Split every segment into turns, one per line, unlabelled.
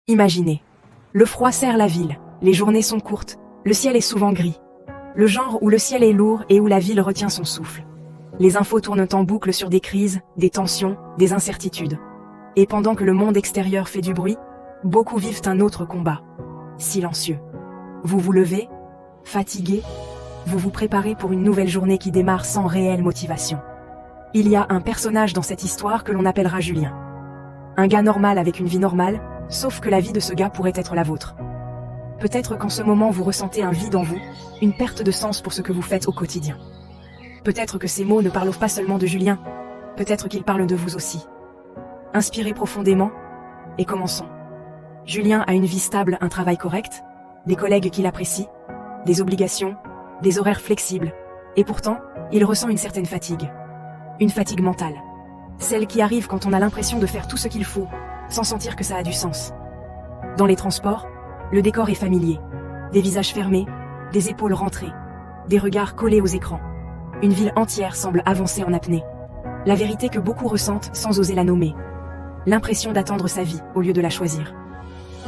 Imaginez. Le froid serre la ville, les journées sont courtes, le ciel est souvent gris. Le genre où le ciel est lourd et où la ville retient son souffle. Les infos tournent en boucle sur des crises, des tensions, des incertitudes. Et pendant que le monde extérieur fait du bruit, beaucoup vivent un autre combat. Silencieux. Vous vous levez, fatigué, vous vous préparez pour une nouvelle journée qui démarre sans réelle motivation. Il y a un personnage dans cette histoire que l'on appellera Julien. Un gars normal avec une vie normale, sauf que la vie de ce gars pourrait être la vôtre. Peut-être qu'en ce moment vous ressentez un vide en vous, une perte de sens pour ce que vous faites au quotidien. Peut-être que ces mots ne parlent pas seulement de Julien, peut-être qu'ils parlent de vous aussi. Inspirez profondément, et commençons. Julien a une vie stable, un travail correct, des collègues qu'il apprécie, des obligations, des horaires flexibles, et pourtant, il ressent une certaine fatigue. Une fatigue mentale. Celle qui arrive quand on a l'impression de faire tout ce qu'il faut, sans sentir que ça a du sens. Dans les transports, le décor est familier. Des visages fermés, des épaules rentrées, des regards collés aux écrans. Une ville entière semble avancer en apnée. La vérité que beaucoup ressentent sans oser la nommer. L'impression d'attendre sa vie au lieu de la choisir.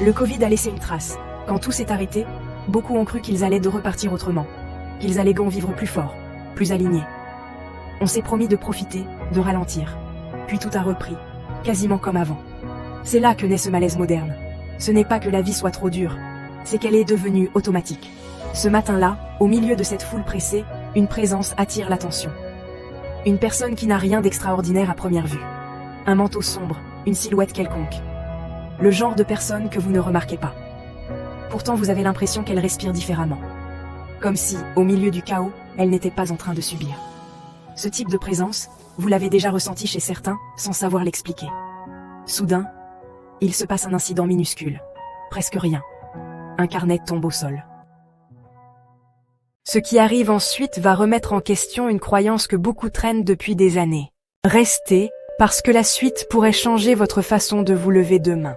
Le Covid a laissé une trace. Quand tout s'est arrêté, beaucoup ont cru qu'ils allaient de repartir autrement. Qu'ils allaient vivre plus fort, plus alignés. On s'est promis de profiter, de ralentir. Puis tout a repris, quasiment comme avant. C'est là que naît ce malaise moderne. Ce n'est pas que la vie soit trop dure, c'est qu'elle est devenue automatique. Ce matin-là, au milieu de cette foule pressée, une présence attire l'attention. Une personne qui n'a rien d'extraordinaire à première vue. Un manteau sombre, une silhouette quelconque. Le genre de personne que vous ne remarquez pas. Pourtant vous avez l'impression qu'elle respire différemment. Comme si, au milieu du chaos, elle n'était pas en train de subir. Ce type de présence, vous l'avez déjà ressenti chez certains, sans savoir l'expliquer. Soudain, il se passe un incident minuscule. Presque rien. Un carnet tombe au sol. Ce qui arrive ensuite va remettre en question une croyance que beaucoup traînent depuis des années. Restez, parce que la suite pourrait changer votre façon de vous lever demain.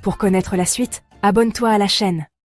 Pour connaître la suite, abonne-toi à la chaîne.